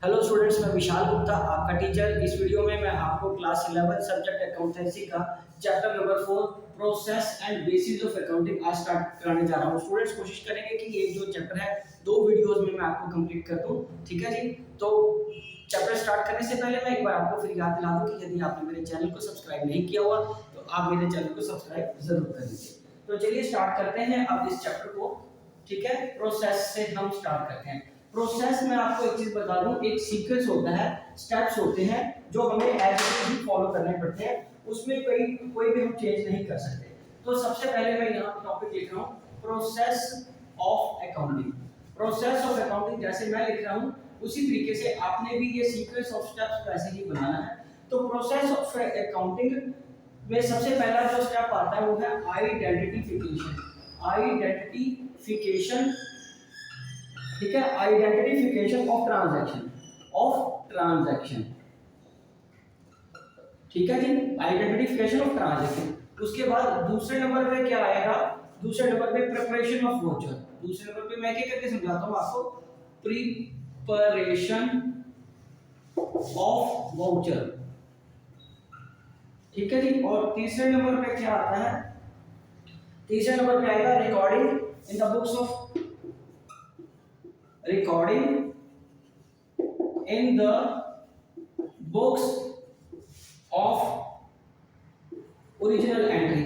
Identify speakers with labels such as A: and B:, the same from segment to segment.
A: Hello students, मैं विशाल गुप्ता आपका teacher. इस वीडियो में मैं आपको क्लास 11 सब्जेक्ट अकाउंटेंसी का chapter number 4 process and bases of accounting आज स्टार्ट कराने जा रहा हूँ। स्टूडेंट्स कोशिश करेंगे कि ये जो चैप्टर है 2 वीडियोस में मैं आपको कंप्लीट कर दूँ। ठीक है जी। तो चैप्टर स्टार्ट करने से पहले मैं एक बार आपको फिर याद दिला दूँ कि यदि आपने मेरे चैनल को सब्सक्राइब नहीं किया हुआ तो आप मेरे चैनल को सब्सक्राइब जरूर कर लीजिए। तो चलिए स्टार्ट करते हैं अब इस चैप्टर को। ठीक है, प्रोसेस से हम स्टार्ट करते हैं। प्रोसेस में आपको एक चीज बता दूं, एक सीक्वेंस होता है, स्टेप्स होते हैं जो हमें एज इट इज फॉलो करने पड़ते हैं। उसमें कोई भी हम चेंज नहीं कर सकते। तो सबसे पहले मैं यहाँ टॉपिक लिख रहा हूँ process of accounting. Process of accounting जैसे मैं लिख रहा हूँ उसी तरीके से आपने भी ये सीक्वेंस ऑफ स्टेप्स वैसे ही बनाना है। तो प्रोसेस ऑफ अकाउंटिंग में सबसे पहला जो स्टेप आता है वो है आइडेंटिफिकेशन। आइडेंटिफिकेशन, ठीक है, आइडेंटिफिकेशन ऑफ ट्रांजैक्शन। ठीक है जी, आइडेंटिफिकेशन ऑफ ट्रांजैक्शन। उसके बाद दूसरे नंबर पे क्या आएगा? दूसरे नंबर पे प्रिपरेशन ऑफ वाउचर। दूसरे नंबर पे मैं क्या करके समझाता हूं आपको, प्रिपरेशन ऑफ वाउचर। ठीक है जी। और तीसरे नंबर पे क्या आता है? तीसरे नंबर पे आएगा recording in the books of recording in the books of original entry।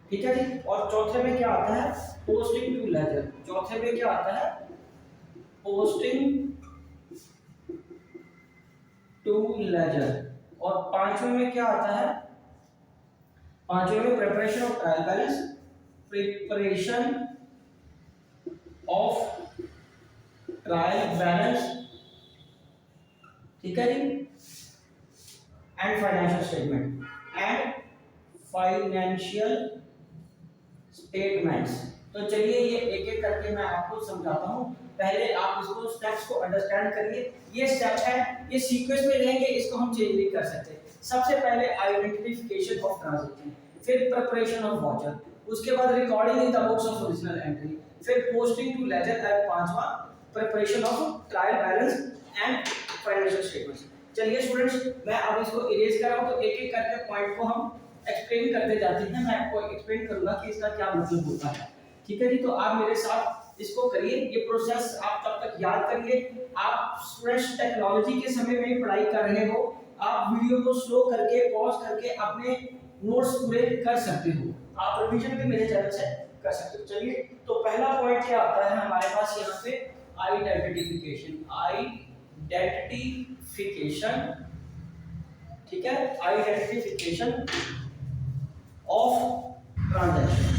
A: ठीक है जी। और चौथे में क्या आता है? Posting to ledger. चौथे में क्या आता है? Posting to ledger. और पांचवें में क्या आता है? पांचवें में preparation of trial balance, preparation of trial balance, ठीक है जी, एंड फाइनेंशियल स्टेटमेंट्स। तो चलिए ये एक एक करके मैं आपको समझाता हूँ। पहले आप इसको स्टेप्स को अंडरस्टैंड करिए। ये स्टेप है, ये सीक्वेंस में रहेंगे, इसको हम चेंज नहीं कर सकते। सबसे पहले आइडेंटिफिकेशन ऑफ ट्रांजैक्शन, फिर प्रिपरेशन ऑफ वाउचर, उसके बाद recording in the books of original entry, फिर पोस्टिंग टू लेजर एंड पांचवा preparation of trial balance and financial statements. चलिए स्टूडेंट्स, मैं अब इसको इरेज कर रहा हूं, तो एक एक करके पॉइंट को हम एक्सप्लेन करते जाते हैं। मैं आपको एक्सप्लेन करूंगा कि इसका क्या मतलब होता है। ठीक है जी। तो आप मेरे साथ इसको करिए, ये प्रोसेस आप तब तक याद करिए। आप स्टूडेंट्स टेक्नोलॉजी के समय में पढ़ाई कर रहे हो, आप वीडियो को स्लो करके पॉज करके अपने नोट्स पूरे कर सकते हो। आप रिवीजन भी मेरे चैनल से कर सकते हो। चलिए, तो पहला पॉइंट क्या आता है हमारे पास यहाँ पे? आइडेंटिफिकेशन। ठीक है, आइडेंटिफिकेशन ऑफ ट्रांजैक्शन।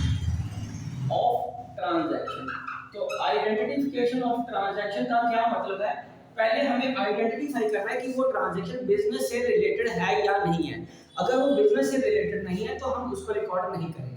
A: तो आइडेंटिफिकेशन ऑफ ट्रांजैक्शन का क्या मतलब है? पहले हमें आइडेंटिफाई करना है कि वो ट्रांजैक्शन बिजनेस से रिलेटेड है या नहीं है। अगर वो बिजनेस से रिलेटेड नहीं है तो हम उसको रिकॉर्ड नहीं करेंगे।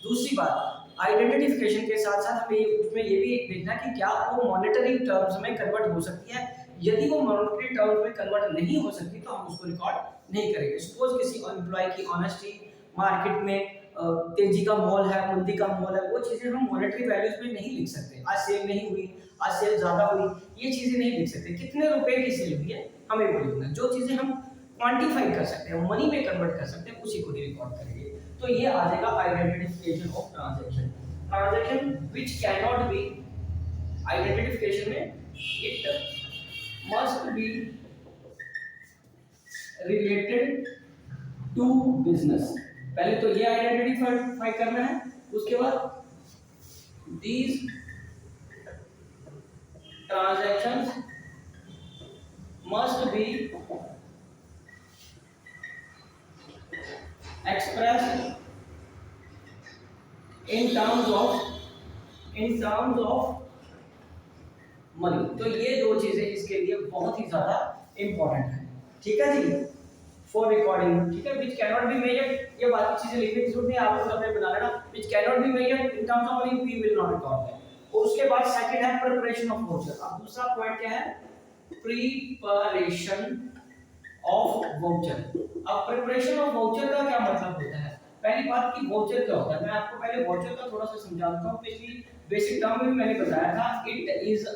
A: दूसरी बात, आइडेंटिफिकेशन के साथ साथ हमें उसमें ये भी देखना कि क्या वो मॉनेटरी टर्म्स में कन्वर्ट हो सकती है। यदि वो मॉनेटरी टर्म्स में कन्वर्ट नहीं हो सकती तो हम उसको रिकॉर्ड नहीं करेंगे। सपोज किसी एम्प्लॉय की ऑनेस्टी, मार्केट में तेजी का मोल है, मंदी का मोल है, वो चीजें हम मॉनेटरी वैल्यूज में नहीं लिख सकते। आज सेल नहीं हुई, आज सेल ज्यादा हुई, ये चीजें नहीं लिख सकते। कितने रुपए की सेल हुई है हमें वो लिखना है। जो चीजें हम क्वांटिफाई कर सकते हैं, मनी में कन्वर्ट कर सकते हैं, उसी को ही रिकॉर्ड करेंगे। तो ये आ जाएगा identification of transaction which can not be. Identification में it must be related to business. पहले तो ये आइडेंटिफाई करना है, उसके बाद these transactions must be expressed in terms of मनी। तो ये दो चीजें इसके लिए बहुत ही ज्यादा इंपॉर्टेंट है। ठीक है जी, फॉर रिकॉर्डिंग। ठीक है, विच कैन नॉट बी मेजर्ड, ये बाकी चीजें लिखने की जरूरत नहीं, आप लोग अपने बना लेना। Which can not be measured in terms of money, we will not record that. और उसके बाद सेकंड है प्रिपरेशन ऑफ वाउचर। अब दूसरा पॉइंट क्या है? Preparation of voucher. अब प्रिपरेशन ऑफ वाउचर का क्या मतलब होता है? पहली बात कि वाउचर क्या होता है, मैं आपको पहले वाउचर का थोड़ा सा समझाता हूँ। पिछली बेसिक टर्म में मैंने बताया था, इट इज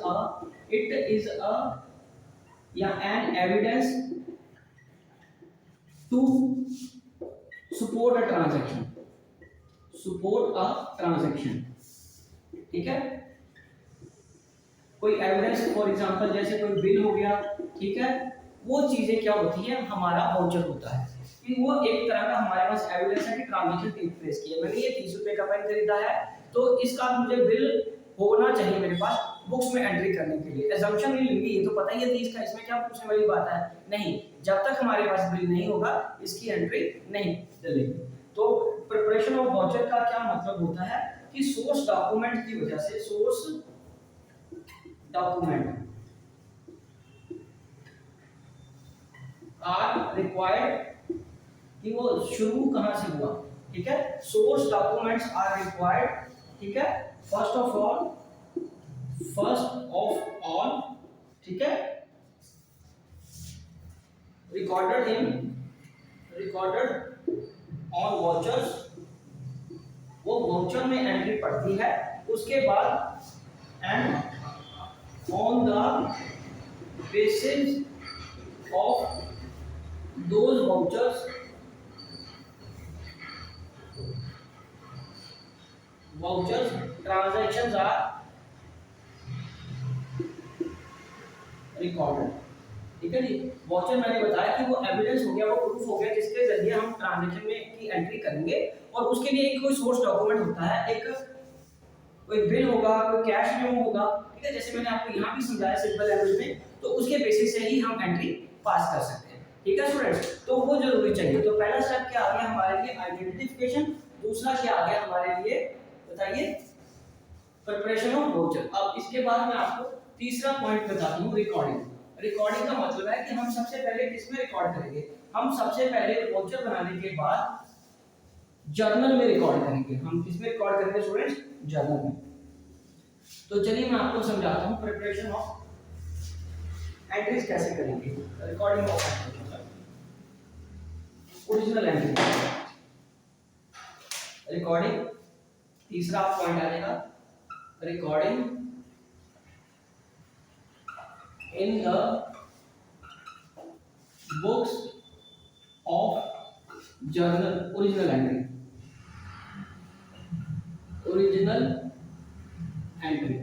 A: अ या an evidence to support a transaction, support a transaction. ठीक है, कोई एविडेंस, फॉर एग्जांपल जैसे कोई बिल हो गया, ठीक है, वो चीजें क्या होती है, हमारा वाउचर होता है कि वो एक तरह का हमारे पास एविडेंस है कि ट्रांजैक्शन टेक प्लेस की है। मैंने ये 30 रुपए का पेन खरीदा है, तो इसका मुझे बिल होना चाहिए मेरे पास बुक्स में एंट्री करने के लिए। एजम्पशन नहीं लेंगे, ये तो पता ही है 30 का, इसमें क्या पूछने वाली बात है, नहीं, जब तक हमारे पास बिल नहीं होगा इसकी एंट्री नहीं डलेगी। तो प्रिपरेशन ऑफ वाउचर का क्या मतलब होता है कि सोर्स डॉक्यूमेंट की वजह से, सोर्स डॉक्यूमेंट आर रिक्वायर्ड, कि वो शुरू कहां से हुआ, ठीक है, सोर्स डॉक्यूमेंट्स आर रिक्वायर्ड, ठीक है, फर्स्ट ऑफ ऑल, ठीक है, रिकॉर्डेड ऑन वाउचर्स, वो वाउचर में एंट्री पड़ती है, उसके बाद and on the basis of those vouchers transactions are recorded। ठीक है जी, वाउचर मैंने बताया कि वो एविडेंस हो गया, वो प्रूफ हो गया जिसके जरिए हम ट्रांजैक्शन में की एंट्री करेंगे, और उसके लिए एक कोई सोर्स डॉक्यूमेंट होता है, एक कोई बिल होगा, कोई कैश मेमो होगा, ठीक है, जैसे मैंने आपको यहाँ भी समझाया सिंपल लैंग्वेज में, तो उसके बेसिस से ही हम एंट्री पास कर सकते हैं। ठीक है स्टूडेंट्स, तो वो जरूरी चाहिए। तो पहला स्टेप क्या आ गया हमारे लिए, आइडेंटिफिकेशन, दूसरा क्या आ गया हमारे लिए बताइए, प्रिपरेशन ऑफ वाउचर। अब इसके बाद मैं आपको तीसरा पॉइंट बताता हूँ, रिकॉर्डिंग। रिकॉर्डिंग का मतलब है कि हम सबसे पहले किसमें रिकॉर्ड करेंगे, हम सबसे पहले वाउचर बनाने के बाद जर्नल में रिकॉर्ड करेंगे। हम किसमें रिकॉर्ड करेंगे स्टूडेंट्स, जर्नल में। तो चलिए मैं आपको समझाता हूँ प्रिपरेशन ऑफ एंट्रीज कैसे करेंगे, recording of original entry, recording. तीसरा पॉइंट आ जाएगा, recording in the books of journal, original entry, original entry.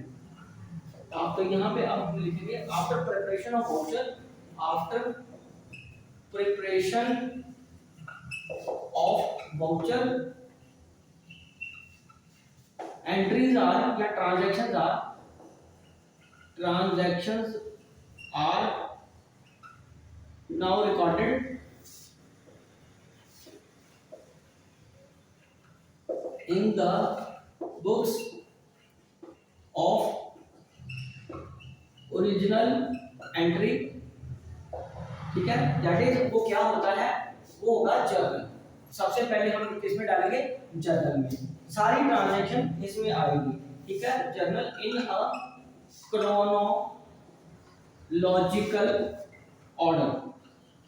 A: आप तो यहाँ पे आप लिखेंगे after preparation of voucher, after preparation of voucher entries are, या transactions are now recorded in the books of original entry। ठीक है, दैट इज, वो क्या होता है, वो होगा जर्नल। सबसे पहले हम किसमें डालेंगे, जर्नल में, सारी ट्रांजैक्शन इसमें आएगी। ठीक है, journal in a chronological order.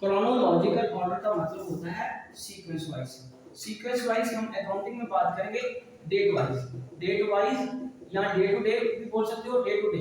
A: Chronological order का मतलब होता है सीक्वेंस वाइज। सीक्वेंस वाइज हम अकाउंटिंग में बात करेंगे डेट वाइज, डेट वाइज या डे टू डे भी बोल सकते हो, day to day,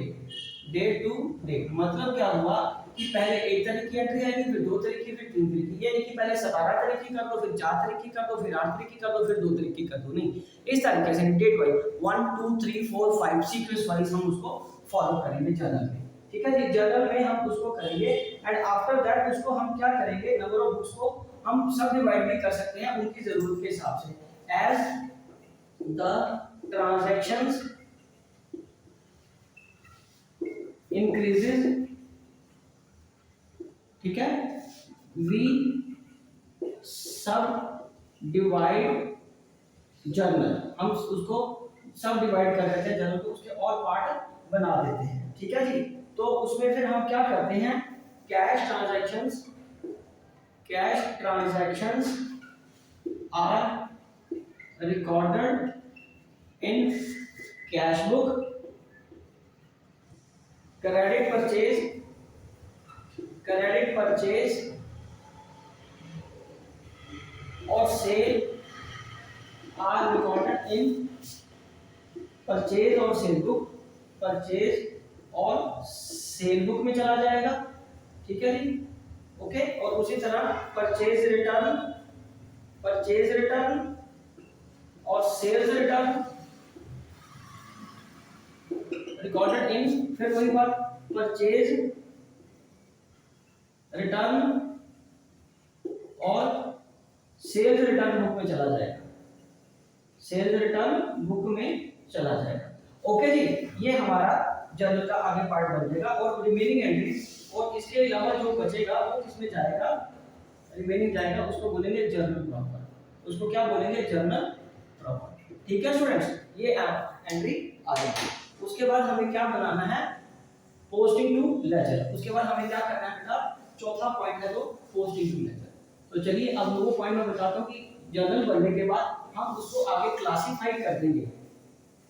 A: day to day. मतलब क्या हुआ कि पहले एक तारीख की एंट्री आएगी, फिर 2 तारीख की, फिर 3 तारीख की, ये नहीं कि पहले 17 तारीख की कर दो, फिर 4 तारीख की कर दो, फिर 8 तारीख की कर दो, फिर 2 तारीख की कर दो, नहीं, इस तरीके से डेट वाइज 1 2 3 4 5 सीक्वेंस वाइज हम उसको फॉलो करेंगे जर्नल में। ठीक है जी, जर्नल में हम उसको करेंगे, एंड आफ्टर दैट उसको हम क्या करेंगे, नंबर ऑफ बुक्स को हम सब डिवाइड भी कर सकते हैं उनकी जरूरत के हिसाब से, एज द ट्रांजैक्शंस इंक्रीजेस। ठीक है, वी सब डिवाइड जर्नल, हम उसको सब डिवाइड कर देते हैं जर्नल को, उसके और पार्ट बना देते हैं। ठीक है जी, तो उसमें फिर हम क्या करते हैं, cash transactions are recorded in cash book, credit purchase और sale are recorded in purchase और सेल बुक, परचेज और सेल बुक में चला जाएगा, ठीक है जी, ओके। और उसी तरह परचेज रिटर्न, परचेज रिटर्न और सेल्स रिटर्न रिकॉर्डेड इन, फिर वही बात, परचेज रिटर्न और सेल्स रिटर्न बुक में चला जाएगा, सेल्स रिटर्न बुक में चला जाएगा, ओके जी। ये हमारा जर्नल का आगे पार्ट बन जाएगा। और रिमेनिंग एंट्रीज और इसके अलावा जो बचेगा वो किसमें जाएगा, रिमेनिंग जाएगा, उसको बोलेंगे जर्नल प्रॉपर, उसको क्या बोलेंगे, जर्नल प्रॉपर, ठीक है स्टूडेंट्स। ये एंट्री आ गई। उसके बाद हमें क्या बनाना है, पोस्टिंग टू लेजर। उसके बाद हमें क्या करना है बेटा, चौथा पॉइंट है तो पोस्टिंग टू लेजर। तो चलिए अब वो पॉइंट मैं बताता हूँ कि जर्नल बनने के बाद हम उसको आगे क्लासिफाई कर देंगे।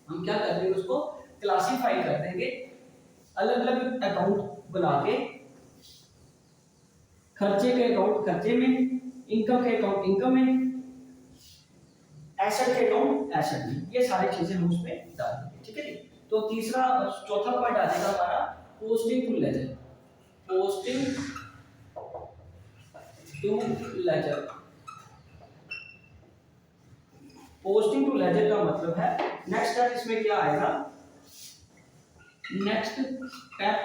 A: हम क्या कर देंगे, उसको क्लासिफाई कर देंगे, अलग अलग अकाउंट बना के, खर्चे के अकाउंट खर्चे में, इनकम के अकाउंट इनकम में, एसेट के अकाउंट एसेट में, ये सारी चीजें हम उसमें डाल देंगे, ठीक है जी। तो तीसरा चौथा पॉइंट आ जाएगा हमारा posting to ledger, posting to ledger. Posting to ledger का मतलब है नेक्स्ट स्टेप इसमें क्या आएगा, next step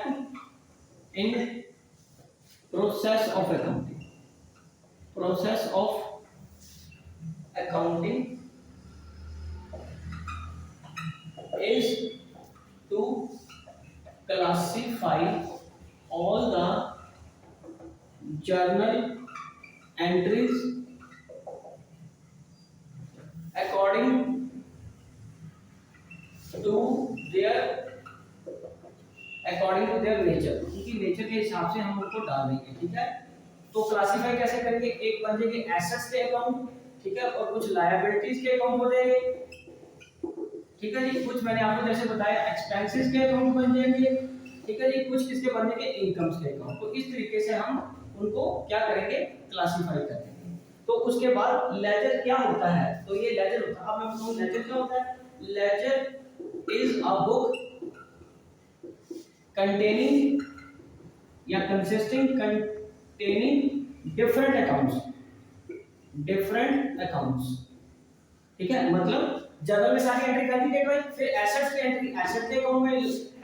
A: in process of accounting, process of accounting is to classify all the journal entries according to their nature, उनकी nature के हिसाब से हम उनको डाल देंगे, ठीक है। तो क्लासिफाई कैसे करेंगे, एक बन जाएंगे एसेट्स के अकाउंट, ठीक है, और कुछ लायबिलिटीज के अकाउंट हो जाएंगे, ठीक है जी। कुछ मैंने आपको जैसे बताया एक्सपेंसेस के अकाउंट बन जाएंगे, ठीक है जी। कुछ किसके बन जाएंगे, इनकम्स के अकाउंट। तो इस तरीके से हम उनको क्या करेंगे, क्लासिफाई करेंगे। तो उसके बाद लेजर क्या होता है, तो ये लेजर होता है, अब मैं बताऊं लेजर क्या होता है। Ledger is a book containing या consisting containing different accounts, different accounts, ठीक है। मतलब जर्नल में सारी एंट्री कर दी डेट वाइज, फिर एसेट्स की एंट्री एसेट के अकाउंट में,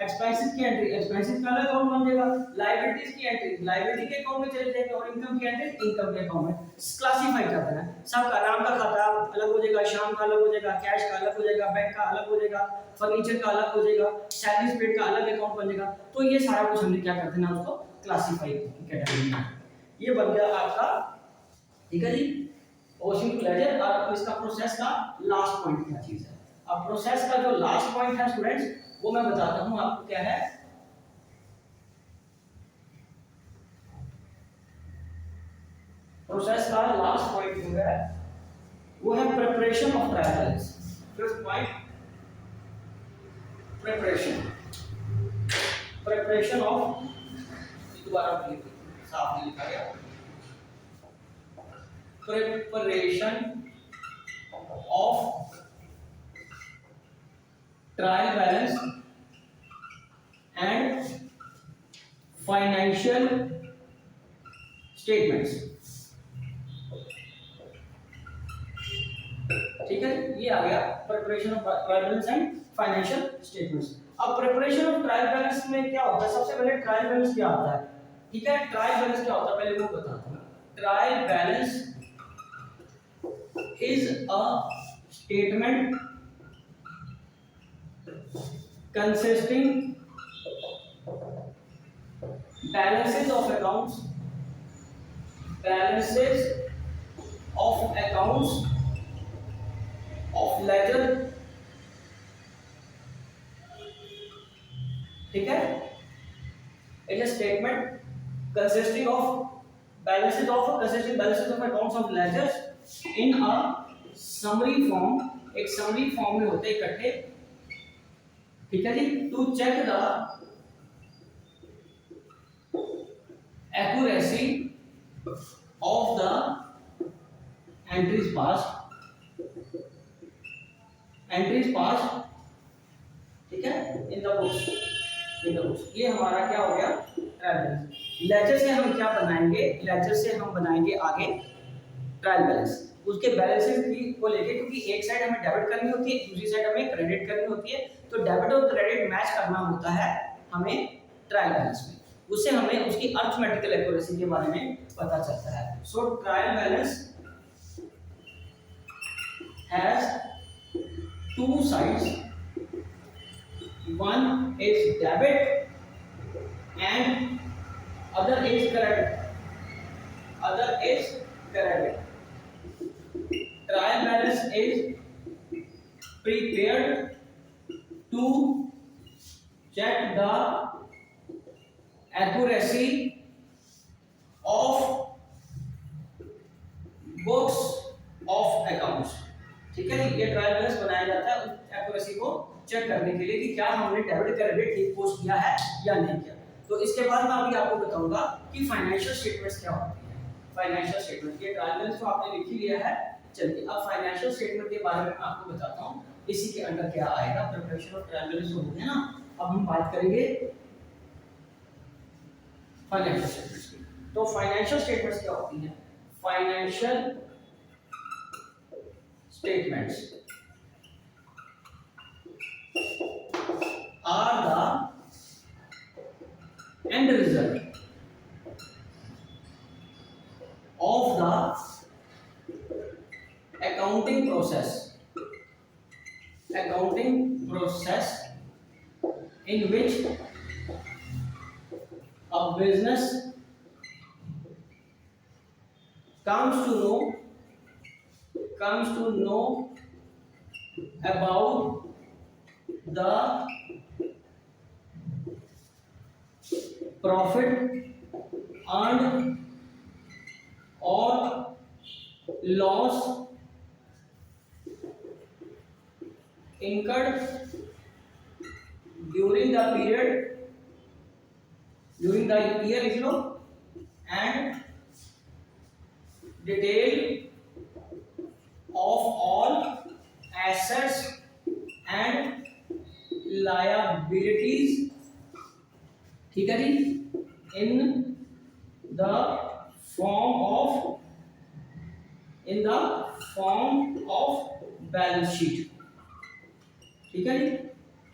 A: एक्सपेंसेस की एंट्री एक्सपेंसेस का अलग अकाउंट बन जाएगा, लायबिलिटीज की एंट्री लायबिलिटी के अकाउंट में चले जाएंगे, और इनकम की एंट्री इनकम के अकाउंट में। क्लासिफाई कर देना है सबका, नाम का खाता अलग हो जाएगा, शाम का अलग हो जाएगा, कैश का अलग हो जाएगा, बैंक का अलग हो जाएगा, फर्नीचर का अलग हो जाएगा, सैलरी पेड का अलग अकाउंट बन जाएगा। तो ये सारा कुछ हमने क्या कर देना, उसको क्लासिफाई कैटेगरी में। ये बन गया आपका, ठीक है जी, पोस्टिंग टू लेजर। और इसका प्रोसेस का लास्ट पॉइंट क्या चीज है। अब प्रोसेस का जो लास्ट पॉइंट है स्टूडेंट्स, वो मैं बताता हूं आपको क्या है। प्रोसेस का लास्ट पॉइंट जो है वो है preparation of trial balance. Fifth point, preparation, preparation of, दोबारा साफ नहीं लिखा गया, preparation of trial balance and financial statements, ठीक है। ये आ गया preparation of trial balance and financial statements. अब प्रिपरेशन ऑफ ट्रायल बैलेंस में क्या होता है, सबसे पहले ट्रायल बैलेंस क्या होता है, ठीक है। ट्रायल बैलेंस क्या होता है पहले वो बताता हूं। Trial balance is a statement consisting balances of accounts, balances of accounts of ledger, ठीक है। It is a statement consisting of balances of accounts of ledgers in a summary form, एक summary form में होते हैं इकट्ठे, ठीक है जी। To check the accuracy of the entries passed ठीक है, in the books, in the books. ये हमारा क्या हो गया, ट्रायल बैलेंस। लेजर से हम क्या बनाएंगे, लेजर से हम बनाएंगे आगे ट्रायल बैलेंस, उसके बैलेंसेस को लेके, क्योंकि एक साइड हमें डेबिट करनी होती है, दूसरी साइड हमें क्रेडिट करनी होती है, तो डेबिट और क्रेडिट मैच करना होता है हमें ट्रायल बैलेंस में, उससे हमें उसकी अर्थमेटिकल एक्यूरेसी के बारे में पता चलता है। So trial balance has two sides, one is debit and other is credit, other is credit. Trial balance is prepared to check the accuracy of books of accounts। ठीक है, ये ट्रायल बैलेंस बनाया जाता है एक्यूरेसी को check करने के लिए कि क्या हमने डेबिट क्रेडिट ठीक पोस्ट किया है या नहीं किया। तो इसके बाद मैं अभी आपको बताऊंगा कि फाइनेंशियल स्टेटमेंट्स क्या होती है। फाइनेंशियल स्टेटमेंट, ये ट्रायल बैलेंस तो आपने लिख ही लिया है, चलिए अब फाइनेंशियल स्टेटमेंट के बारे में आपको बताता हूँ, इसी के अंडर क्या आएगा। प्रिपरेशन ऑफ ट्रायल बैलेंस हो गया ना, अब हम बात करेंगे फाइनेंशियल स्टेटमेंट्स की। तो फाइनेंशियल स्टेटमेंट्स क्या होती है, financial statements are the end result of the accounting process in which a business comes to know about the profit earned or loss incurred during the year लिख लो, and detail of all assets and liabilities, ठीक है जी, in the form of balance sheet. ठीक है जी,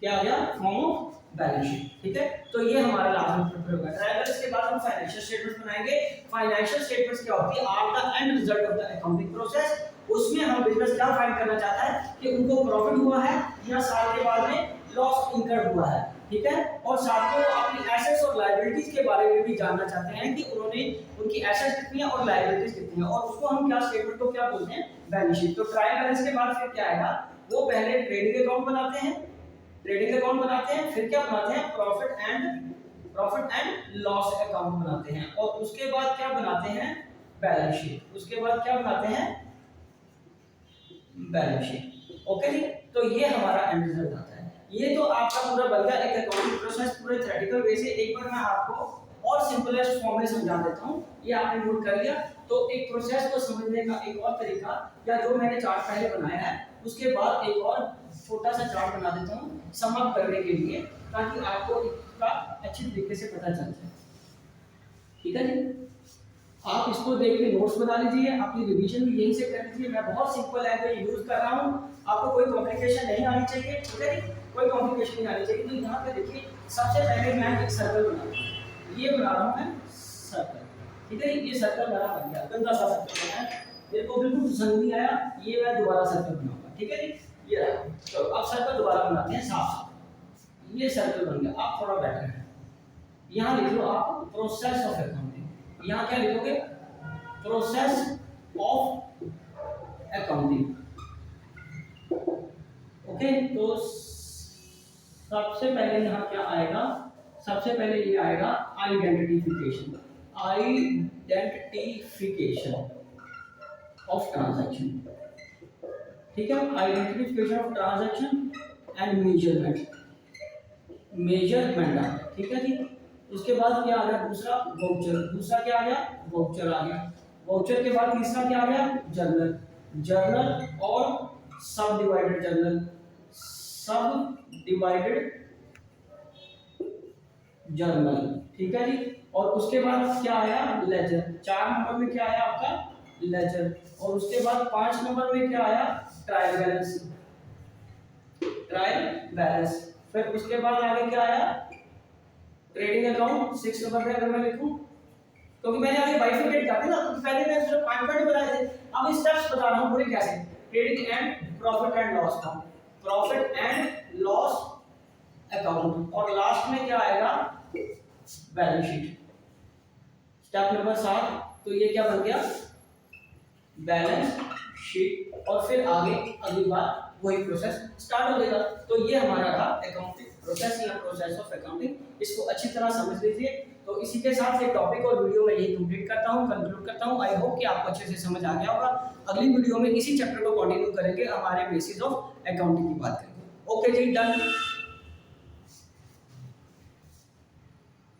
A: क्या आ गया, form of balance sheet. ठीक है, तो ये हमारा लास्ट में प्रिपेयर होगा। ट्रायल बैलेंस के बाद हम फाइनेंशियल स्टेटमेंट्स बनाएंगे। फाइनेंशियल स्टेटमेंट्स क्या होती है, are the end result of the accounting process. उसमें हम बिजनेस क्या फाइंड करना चाहता है कि उनको प्रॉफिट हुआ है या साल के बाद में लॉस इनकर्ड हुआ है। ठीक है, और साथ में अपनी एसेट्स और लायबिलिटीज के बारे में भी जानना चाहते हैं कि उन्होंने उनकी एसेट्स कितनी है और लायबिलिटीज कितनी है, और उसको हम क्या स्टेटमेंट को क्या बोलते हैं, बैलेंस शीट। तो ट्रायल बैलेंस के बाद फिर क्या आएगा, वो पहले ट्रेडिंग अकाउंट बनाते हैं, फिर क्या बनाते हैं, प्रॉफिट एंड लॉस अकाउंट बनाते हैं, और उसके बाद क्या बनाते हैं, बैलेंस शीट। उसके बाद क्या बनाते हैं, बैलेंस शीट। ओके जी, तो ये हमारा एंड रिजल्ट आता है। ये तो आपका पूरा बन गया एक अकाउंटिंग प्रोसेस पूरे थ्योरेटिकल वे से। एक बार मैं आपको और सिंपलेस्ट फॉर्म में समझा देता हूँ, ये आपने नोट कर लिया। तो एक प्रोसेस को समझने का एक और तरीका, या जो मैंने चार्ट पहले बनाया है उसके बाद एक और छोटा सा चार्ट बना देता हूँ सम अप करने के लिए, ताकि आपको इसका अच्छी तरीके से पता चल जाए। ठीक है जी, आप इसको देख के नोट्स बना लीजिए, अपनी रिवीजन भी यहीं से कर लीजिए। मैं बहुत सिंपल लैंग्वेज यूज कर रहा हूँ, आपको कोई कॉम्प्लिकेशन नहीं आनी चाहिए। ठीक है जी, कोई कॉम्प्लिकेशन नहीं आनी चाहिए। तो यहाँ पे देखिए, सबसे पहले मैं एक सर्कल बना रहा हूँ, ये बना रहा हूँ मैं सर्कल। ठीक है, ये सर्कल मेरा बन गया, गंदा सा सर्कल बना है, मेरे को बिल्कुल पसंद नहीं आया, ये मैं दोबारा सर्कल बनाऊंगा। ठीक है जी, ये रहा। तो अब सर्कल दोबारा बनाते हैं साफ। ये सर्कल बन गया, आप थोड़ा बेटर है। यहाँ लिख लो आप प्रोसेस ऑफ अकाउंटिंग। यहाँ क्या लिखोगे, प्रोसेस ऑफ अकाउंटिंग। ओके, तो सबसे पहले यहाँ क्या आएगा, सबसे पहले ये आएगा आइडेंटिफिकेशन ऑफ ट्रांजैक्शन। ठीक है, identification of transaction and measurement. ठीक है जी, उसके बाद क्या आ गया, दूसरा वाउचर। दूसरा क्या आ गया, वाउचर आ गया। वाउचर के बाद तीसरा क्या आ गया, जर्नल और सब डिवाइडेड जर्नल, सब डिवाइडेड जर्नल, ठीक है जी। और उसके बाद क्या आया, लेजर। 4 नंबर में क्या आया आपका, लेजर। और उसके बाद 5 नंबर में क्या आया, ट्रायल बैलेंस, ट्रायल बैलेंस। फिर उसके बाद आगे क्या आया, ट्रेडिंग अकाउंट। 6 नंबर पे अगर मैं लिखूं, क्योंकि मैंने आगे बाइफरकेट कर दिया ना, तो पहले मैं सिर्फ 5 पॉइंट बताए थे, अब स्टेप्स बता रहा हूं पूरे कैसे। Trading and profit and loss का, प्रॉफिट एंड लॉस अकाउंट। और लास्ट में क्या आएगा, बैलेंस शीट। स्टेप नंबर 7, तो ये क्या बन गया, बैलेंस शीट। और फिर आगे अगली बार वही प्रोसेस स्टार्ट हो जाएगा। तो ये हमारा रहा अकाउंटिंग प्रोसेस या प्रोसेस ऑफ अकाउंटिंग, इसको अच्छी तरह समझ लीजिए। तो इसी के साथ ये टॉपिक और वीडियो में यही कंप्लीट करता हूँ, कंक्लूड करता हूँ। आई होप कि आपको अच्छे से समझ आ गया होगा। अगली वीडियो में इसी चैप्टर को कंटिन्यू करेंगे, हमारे बेसिस ऑफ अकाउंटिंग की बात करेंगे। ओके जी, डन।